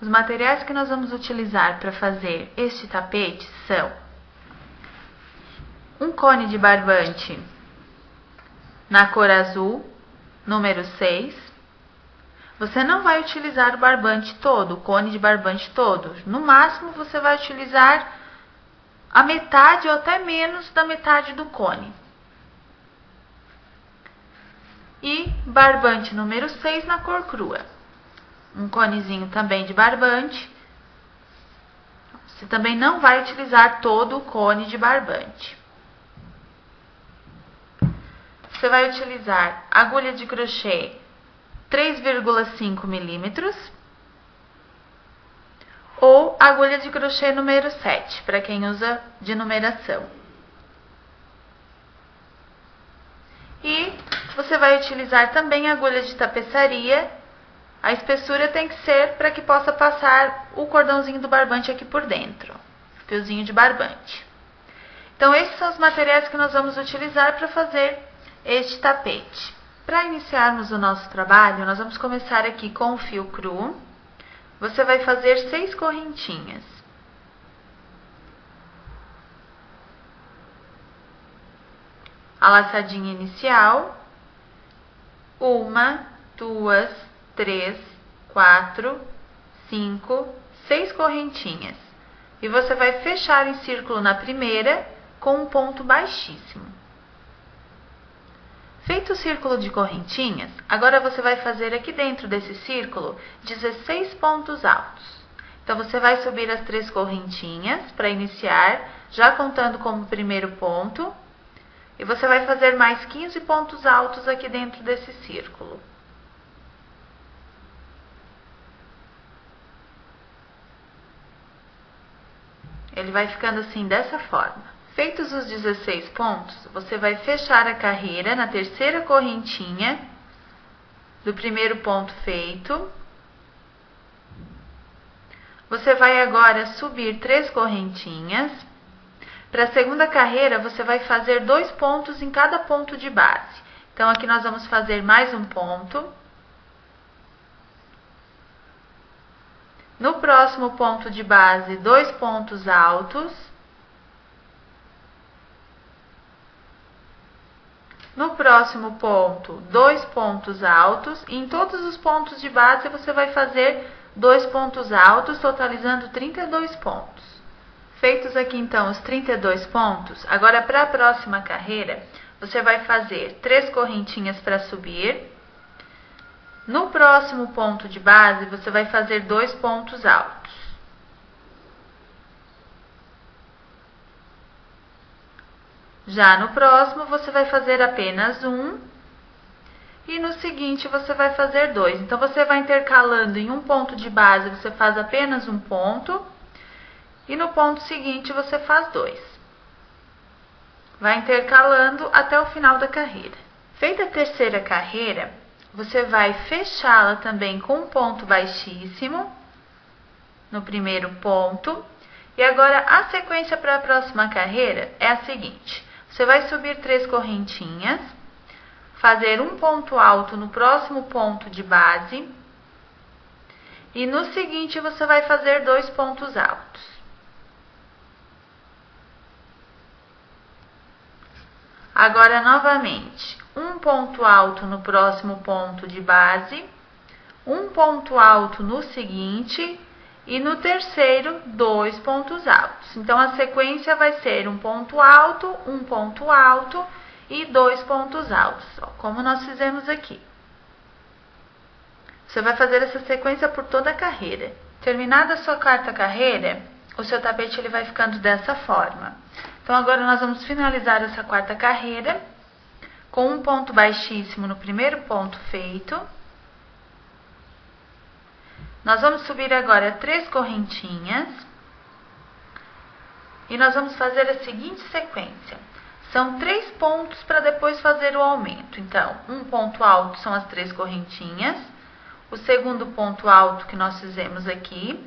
Os materiais que nós vamos utilizar para fazer este tapete são um cone de barbante na cor azul, número 6. Você não vai utilizar o barbante todo, o cone de barbante todo. No máximo, você vai utilizar a metade ou até menos da metade do cone. E barbante número 6 na cor crua. Um conezinho também de barbante. Você também não vai utilizar todo o cone de barbante. Você vai utilizar agulha de crochê 3,5 milímetros ou agulha de crochê número 7, para quem usa de numeração. E você vai utilizar também agulha de tapeçaria. A espessura tem que ser para que possa passar o cordãozinho do barbante aqui por dentro, fiozinho de barbante. Então, esses são os materiais que nós vamos utilizar para fazer este tapete. Para iniciarmos o nosso trabalho, nós vamos começar aqui com o fio cru. Você vai fazer 6 correntinhas. A laçadinha inicial. 1, 2, 3, 4, 5, 6 correntinhas. E você vai fechar em círculo na primeira com um ponto baixíssimo. Feito o círculo de correntinhas, agora você vai fazer aqui dentro desse círculo 16 pontos altos. Então, você vai subir as 3 correntinhas para iniciar, já contando como primeiro ponto. E você vai fazer mais 15 pontos altos aqui dentro desse círculo. Ele vai ficando assim, dessa forma. Feitos os 16 pontos, você vai fechar a carreira na terceira correntinha do primeiro ponto feito. Você vai agora subir 3 correntinhas. Para a segunda carreira, você vai fazer 2 pontos em cada ponto de base. Então, aqui nós vamos fazer mais um ponto. No próximo ponto de base, 2 pontos altos. No próximo ponto, 2 pontos altos. E em todos os pontos de base, você vai fazer 2 pontos altos, totalizando 32 pontos. Feitos aqui, então, os 32 pontos, agora para a próxima carreira, você vai fazer 3 correntinhas para subir. No próximo ponto de base, você vai fazer 2 pontos altos. Já no próximo, você vai fazer apenas 1. E no seguinte, você vai fazer 2. Então, você vai intercalando em um ponto de base, você faz apenas um ponto. E no ponto seguinte, você faz 2. Vai intercalando até o final da carreira. Feita a terceira carreira, você vai fechá-la também com um ponto baixíssimo no primeiro ponto. E agora, a sequência para a próxima carreira é a seguinte. Você vai subir 3 correntinhas, fazer um ponto alto no próximo ponto de base. E no seguinte, você vai fazer 2 pontos altos. Agora, novamente, um ponto alto no próximo ponto de base, um ponto alto no seguinte e no terceiro, 2 pontos altos. Então, a sequência vai ser um ponto alto e 2 pontos altos, ó, como nós fizemos aqui. Você vai fazer essa sequência por toda a carreira. Terminada a sua quarta carreira, o seu tapete ele vai ficando dessa forma. Então, agora nós vamos finalizar essa quarta carreira com um ponto baixíssimo no primeiro ponto feito. Nós vamos subir agora 3 correntinhas. E nós vamos fazer a seguinte sequência. São 3 pontos para depois fazer o aumento. Então, um ponto alto são as 3 correntinhas. O segundo ponto alto que nós fizemos aqui.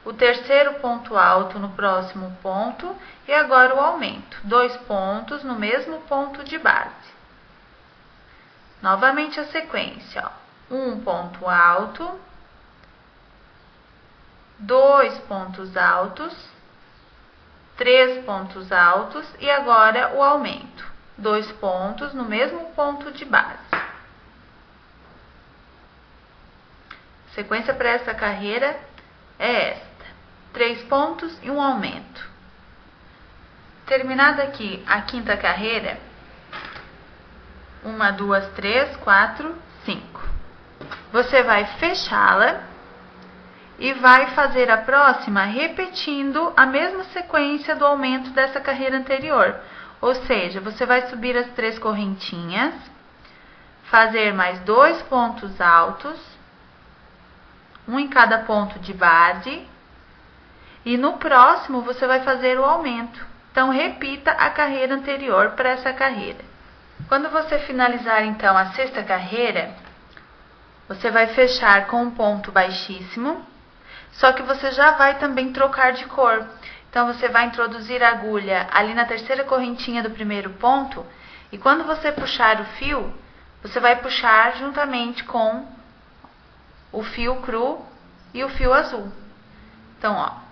O terceiro ponto alto no próximo ponto e agora o aumento, 2 pontos no mesmo ponto de base. Novamente a sequência, ó. Um ponto alto, 2 pontos altos, 3 pontos altos e agora o aumento. 2 pontos no mesmo ponto de base. A sequência para essa carreira é esta: 3 pontos e um aumento. Terminada aqui a quinta carreira, 1, 2, 3, 4, 5. Você vai fechá-la e vai fazer a próxima repetindo a mesma sequência do aumento dessa carreira anterior. Ou seja, você vai subir as 3 correntinhas, fazer mais 2 pontos altos, um em cada ponto de base, e no próximo você vai fazer o aumento. Então, repita a carreira anterior para essa carreira. Quando você finalizar, então, a sexta carreira, você vai fechar com um ponto baixíssimo, só que você já vai também trocar de cor. Então, você vai introduzir a agulha ali na terceira correntinha do primeiro ponto, e quando você puxar o fio, você vai puxar juntamente com o fio cru e o fio azul. Então, ó,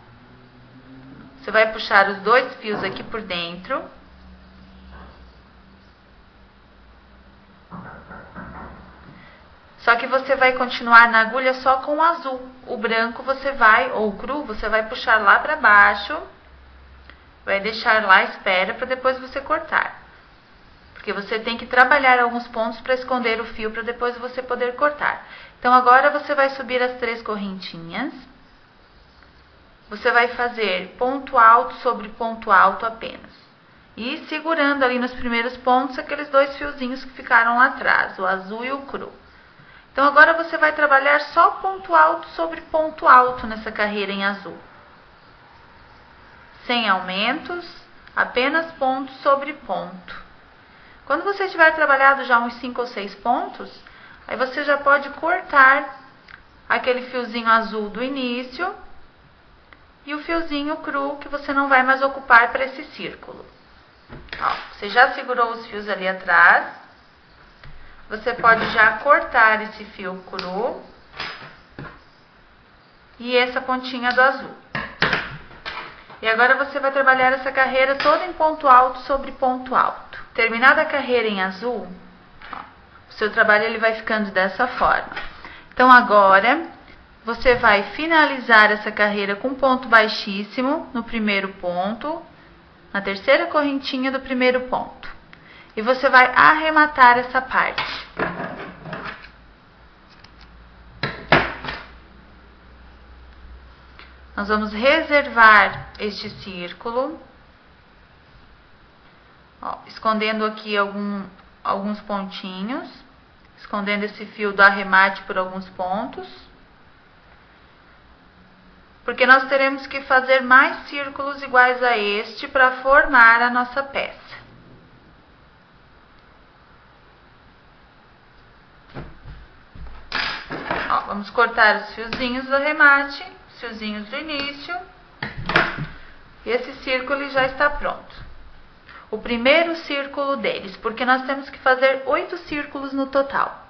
você vai puxar os 2 fios aqui por dentro. Só que você vai continuar na agulha só com o azul. O branco você vai, ou o cru, você vai puxar lá para baixo. Vai deixar lá à espera para depois você cortar. Porque você tem que trabalhar alguns pontos para esconder o fio para depois você poder cortar. Então, agora você vai subir as 3 correntinhas. Você vai fazer ponto alto sobre ponto alto apenas. E segurando ali nos primeiros pontos aqueles 2 fiozinhos que ficaram lá atrás, o azul e o cru. Então, agora você vai trabalhar só ponto alto sobre ponto alto nessa carreira em azul. Sem aumentos, apenas ponto sobre ponto. Quando você tiver trabalhado já uns 5 ou 6 pontos, aí você já pode cortar aquele fiozinho azul do início e o fiozinho cru que você não vai mais ocupar para esse círculo. Ó, você já segurou os fios ali atrás. Você pode já cortar esse fio cru e essa pontinha do azul. E agora você vai trabalhar essa carreira toda em ponto alto sobre ponto alto. Terminada a carreira em azul, ó, o seu trabalho ele vai ficando dessa forma. Então, agora você vai finalizar essa carreira com ponto baixíssimo no primeiro ponto, na terceira correntinha do primeiro ponto. E você vai arrematar essa parte. Nós vamos reservar este círculo, ó, escondendo aqui alguns pontinhos, escondendo esse fio do arremate por alguns pontos. Porque nós teremos que fazer mais círculos iguais a este para formar a nossa peça. Ó, vamos cortar os fiozinhos do arremate, os fiozinhos do início. E esse círculo ele já está pronto. O primeiro círculo deles, porque nós temos que fazer 8 círculos no total.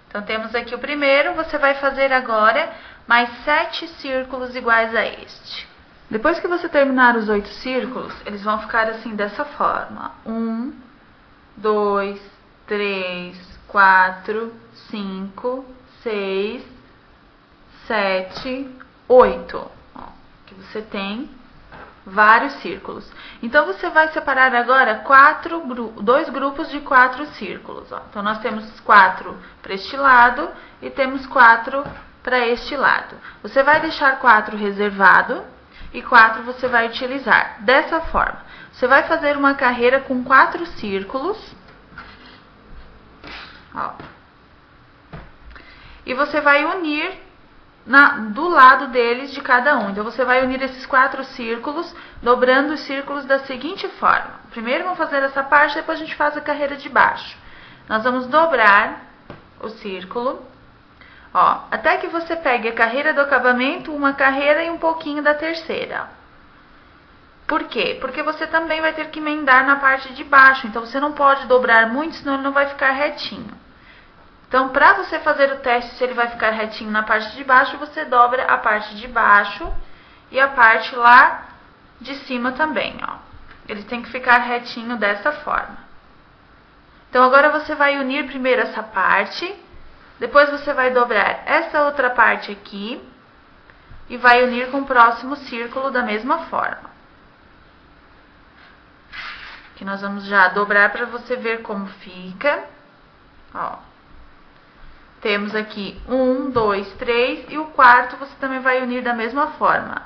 Então, temos aqui o primeiro, você vai fazer agora mais 7 círculos iguais a este. Depois que você terminar os 8 círculos, eles vão ficar assim, dessa forma. 1, 2, 3, 4, 5, 6, 7, 8. Ó, aqui você tem vários círculos. Então, você vai separar agora 2 grupos de 4 círculos. Ó. Então, nós temos 4 para este lado e temos 4 para este lado. Você vai deixar 4 reservado e 4 você vai utilizar. Dessa forma, você vai fazer uma carreira com 4 círculos. Ó. E você vai unir do lado deles de cada um. Então, você vai unir esses 4 círculos, dobrando os círculos da seguinte forma. Primeiro vamos fazer essa parte, depois a gente faz a carreira de baixo. Nós vamos dobrar o círculo, ó, até que você pegue a carreira do acabamento, uma carreira e um pouquinho da terceira. Por quê? Porque você também vai ter que emendar na parte de baixo. Então, você não pode dobrar muito, senão ele não vai ficar retinho. Então, para você fazer o teste se ele vai ficar retinho na parte de baixo, você dobra a parte de baixo e a parte lá de cima também, ó. Ele tem que ficar retinho dessa forma. Então, agora você vai unir primeiro essa parte, depois você vai dobrar essa outra parte aqui e vai unir com o próximo círculo da mesma forma. Aqui nós vamos já dobrar para você ver como fica, ó. Temos aqui 1, 2, 3 e o quarto você também vai unir da mesma forma.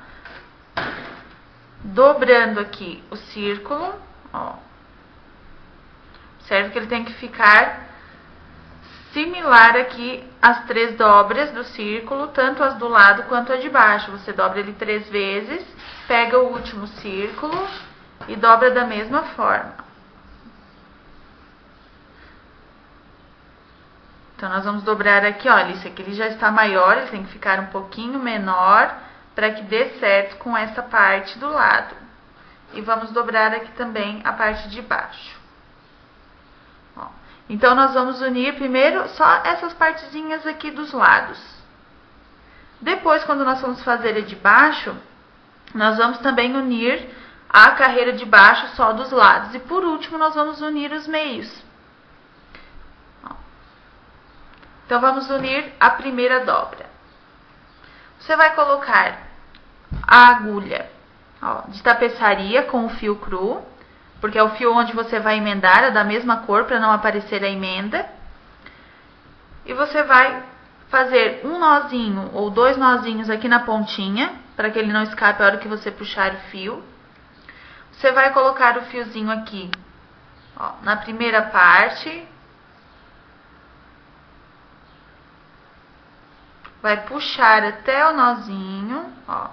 Dobrando aqui o círculo, ó. Observe que ele tem que ficar similar aqui às 3 dobras do círculo, tanto as do lado quanto a de baixo. Você dobra ele 3 vezes, pega o último círculo e dobra da mesma forma. Então, nós vamos dobrar aqui, olha, esse aqui ele já está maior, ele tem que ficar um pouquinho menor para que dê certo com essa parte do lado. E vamos dobrar aqui também a parte de baixo. Ó, então, nós vamos unir primeiro só essas partezinhas aqui dos lados. Depois, quando nós vamos fazer a de baixo, nós vamos também unir a carreira de baixo só dos lados. E por último, nós vamos unir os meios. Então, vamos unir a primeira dobra. Você vai colocar a agulha, ó, de tapeçaria com o fio cru, porque é o fio onde você vai emendar, é da mesma cor para não aparecer a emenda. E você vai fazer um nozinho ou 2 nozinhos aqui na pontinha, para que ele não escape a hora que você puxar o fio. Você vai colocar o fiozinho aqui, ó, na primeira parte. Vai puxar até o nozinho, ó,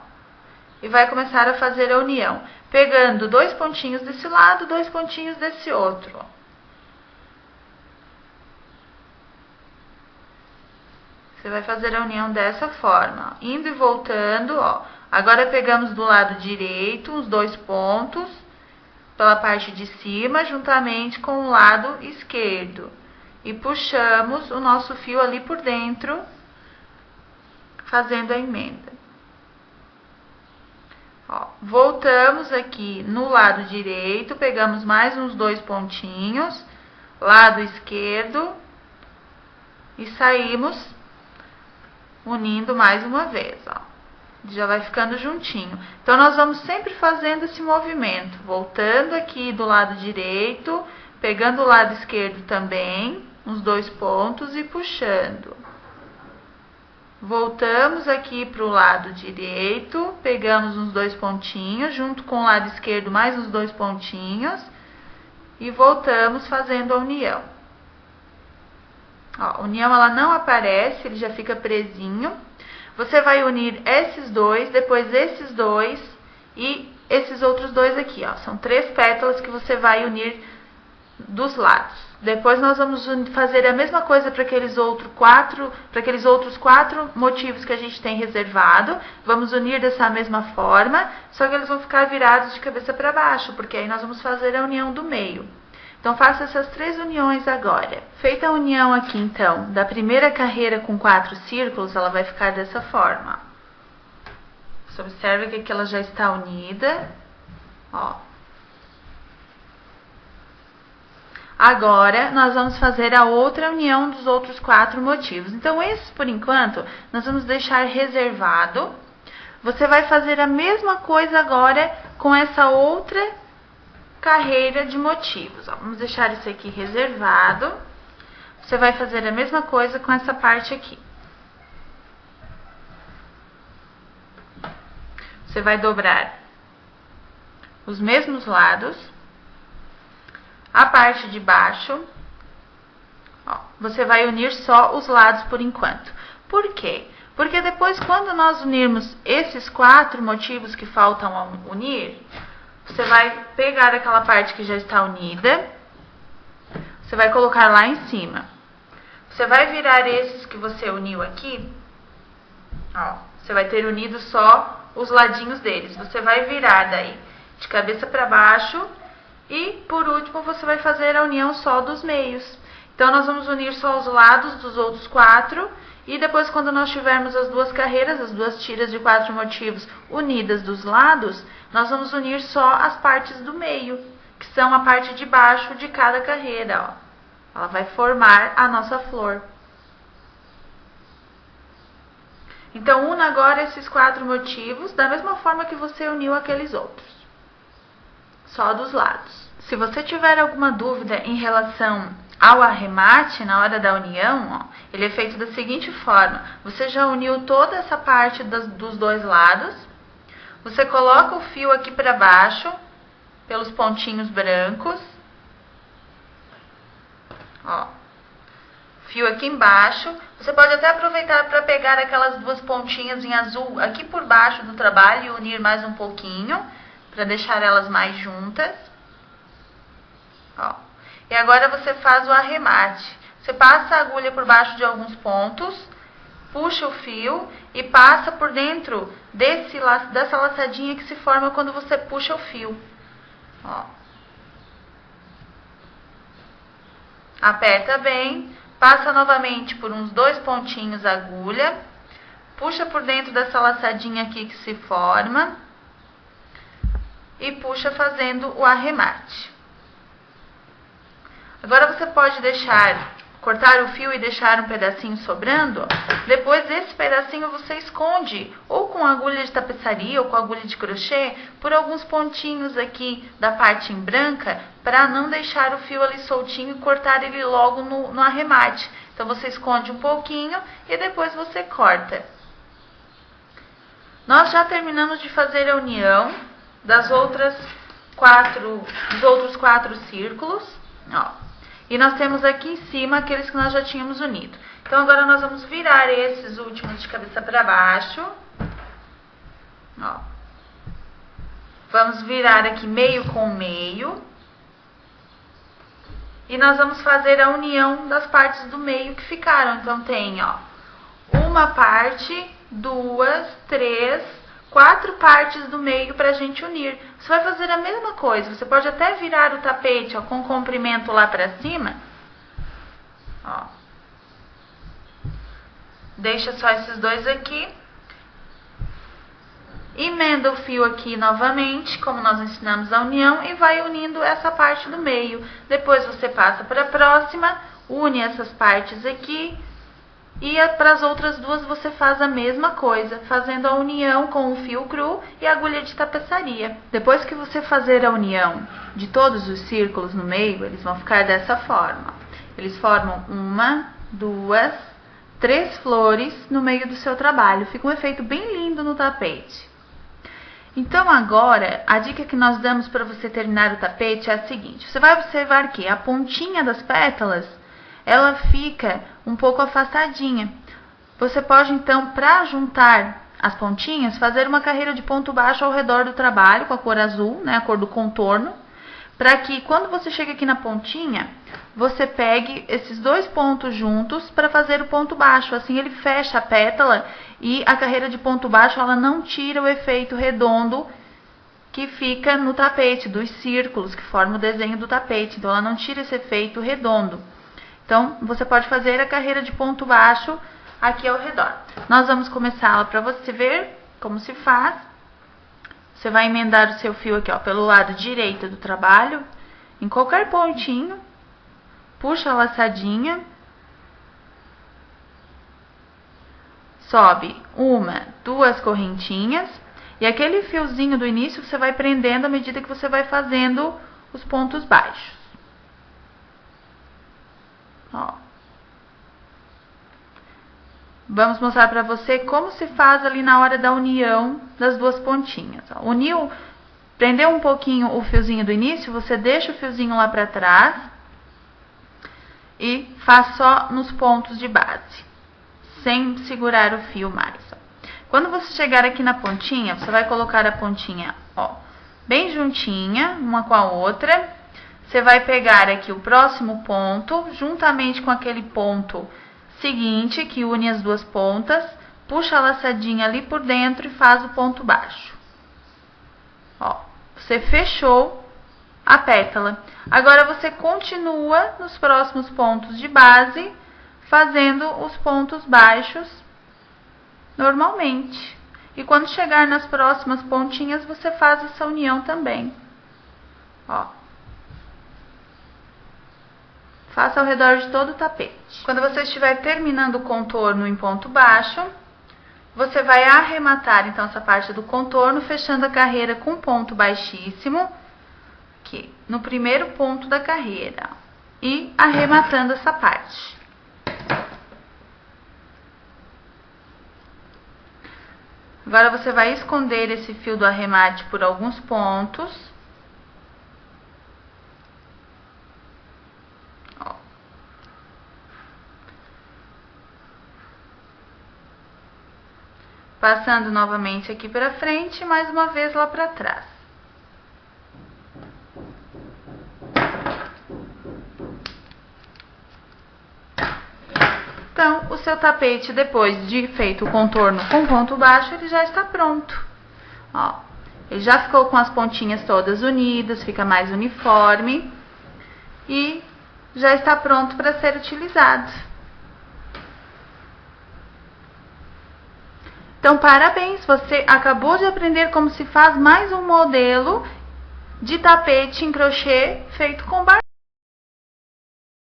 e vai começar a fazer a união, pegando 2 pontinhos desse lado, 2 pontinhos desse outro, ó. Você vai fazer a união dessa forma, ó, indo e voltando, ó. Agora pegamos do lado direito os 2 pontos pela parte de cima, juntamente com o lado esquerdo, e puxamos o nosso fio ali por dentro, fazendo a emenda. Ó, voltamos aqui no lado direito, pegamos mais uns 2 pontinhos, lado esquerdo, e saímos unindo mais uma vez, ó. Já vai ficando juntinho. Então, nós vamos sempre fazendo esse movimento, voltando aqui do lado direito, pegando o lado esquerdo também, uns 2 pontos e puxando. Voltamos aqui para o lado direito, pegamos uns 2 pontinhos, junto com o lado esquerdo mais uns 2 pontinhos, e voltamos fazendo a união. Ó, a união ela não aparece, ele já fica presinho. Você vai unir esses 2, depois esses 2 e esses outros 2 aqui, ó. São 3 pétalas que você vai unir dos lados. Depois nós vamos fazer a mesma coisa para aqueles outros 4 motivos que a gente tem reservado. Vamos unir dessa mesma forma, só que eles vão ficar virados de cabeça para baixo, porque aí nós vamos fazer a união do meio. Então, faça essas 3 uniões agora. Feita a união aqui, então, da primeira carreira com 4 círculos, ela vai ficar dessa forma. Você observa que aqui ela já está unida, ó. Agora, nós vamos fazer a outra união dos outros 4 motivos. Então, esses, por enquanto, nós vamos deixar reservado. Você vai fazer a mesma coisa agora com essa outra carreira de motivos. Ó, vamos deixar isso aqui reservado. Você vai fazer a mesma coisa com essa parte aqui. Você vai dobrar os mesmos lados. A parte de baixo, ó, você vai unir só os lados por enquanto. Por quê? Porque depois, quando nós unirmos esses 4 motivos que faltam unir, você vai pegar aquela parte que já está unida, você vai colocar lá em cima. Você vai virar esses que você uniu aqui, ó, você vai ter unido só os ladinhos deles. Você vai virar daí de cabeça para baixo. E, por último, você vai fazer a união só dos meios. Então, nós vamos unir só os lados dos outros 4 e depois, quando nós tivermos as duas carreiras, as duas tiras de 4 motivos unidas dos lados, nós vamos unir só as partes do meio, que são a parte de baixo de cada carreira, ó. Ela vai formar a nossa flor. Então, una agora esses 4 motivos da mesma forma que você uniu aqueles outros, só dos lados. Se você tiver alguma dúvida em relação ao arremate na hora da união, ó, ele é feito da seguinte forma: você já uniu toda essa parte dos dois lados, você coloca o fio aqui para baixo, pelos pontinhos brancos, ó, fio aqui embaixo. Você pode até aproveitar para pegar aquelas duas pontinhas em azul aqui por baixo do trabalho e unir mais um pouquinho, para deixar elas mais juntas. Ó. E agora você faz o arremate. Você passa a agulha por baixo de alguns pontos, puxa o fio e passa por dentro dessa laçadinha que se forma quando você puxa o fio. Ó. Aperta bem, passa novamente por uns 2 pontinhos a agulha, puxa por dentro dessa laçadinha aqui que se forma e puxa fazendo o arremate. Agora você pode cortar o fio e deixar um pedacinho sobrando. Depois esse pedacinho você esconde ou com agulha de tapeçaria ou com agulha de crochê por alguns pontinhos aqui da parte em branca, para não deixar o fio ali soltinho e cortar ele logo no arremate. Então você esconde um pouquinho e depois você corta. Nós já terminamos de fazer a união dos outros 4 círculos, ó. E nós temos aqui em cima aqueles que nós já tínhamos unido. Então, agora nós vamos virar esses últimos de cabeça para baixo. Ó. Vamos virar aqui meio com meio. E nós vamos fazer a união das partes do meio que ficaram. Então, tem, ó, uma parte, 2, 3, 4 partes do meio para a gente unir. Você vai fazer a mesma coisa. Você pode até virar o tapete, ó, com comprimento lá para cima. Ó. Deixa só esses 2 aqui. Emenda o fio aqui novamente, como nós ensinamos a união, e vai unindo essa parte do meio. Depois você passa para a próxima, une essas partes aqui. E para as outras duas você faz a mesma coisa, fazendo a união com o fio cru e a agulha de tapeçaria. Depois que você fazer a união de todos os círculos no meio, eles vão ficar dessa forma. Eles formam 1, 2, 3 flores no meio do seu trabalho. Fica um efeito bem lindo no tapete. Então agora, a dica que nós damos para você terminar o tapete é a seguinte: você vai observar que a pontinha das pétalas, ela fica um pouco afastadinha. Você pode, então, para juntar as pontinhas, fazer uma carreira de ponto baixo ao redor do trabalho, com a cor azul, né, a cor do contorno, para que, quando você chega aqui na pontinha, você pegue esses 2 pontos juntos para fazer o ponto baixo. Assim, ele fecha a pétala e a carreira de ponto baixo, ela não tira o efeito redondo que fica no tapete, dos círculos que formam o desenho do tapete. Então, ela não tira esse efeito redondo. Então, você pode fazer a carreira de ponto baixo aqui ao redor. Nós vamos começá-la para você ver como se faz. Você vai emendar o seu fio aqui, ó, pelo lado direito do trabalho, em qualquer pontinho. Puxa a laçadinha. Sobe 1, 2 correntinhas. E aquele fiozinho do início você vai prendendo à medida que você vai fazendo os pontos baixos. Ó. Vamos mostrar para você como se faz ali na hora da união das 2 pontinhas. Ó. Uniu, prendeu um pouquinho o fiozinho do início, você deixa o fiozinho lá para trás e faz só nos pontos de base, sem segurar o fio mais. Ó. Quando você chegar aqui na pontinha, você vai colocar a pontinha, ó, bem juntinha, uma com a outra. Você vai pegar aqui o próximo ponto, juntamente com aquele ponto seguinte, que une as 2 pontas, puxa a laçadinha ali por dentro e faz o ponto baixo. Ó, você fechou a pétala. Agora você continua nos próximos pontos de base, fazendo os pontos baixos normalmente. E quando chegar nas próximas pontinhas, você faz essa união também. Ó. Faça ao redor de todo o tapete. Quando você estiver terminando o contorno em ponto baixo, você vai arrematar então essa parte do contorno, fechando a carreira com ponto baixíssimo, aqui, no primeiro ponto da carreira, e arrematando essa parte. Agora você vai esconder esse fio do arremate por alguns pontos. Ó. Passando novamente aqui para frente e mais uma vez lá para trás. Então, o seu tapete, depois de feito o contorno com ponto baixo, ele já está pronto. Ó, ele já ficou com as pontinhas todas unidas, fica mais uniforme e já está pronto para ser utilizado. Então, parabéns! Você acabou de aprender como se faz mais um modelo de tapete em crochê feito com barbante.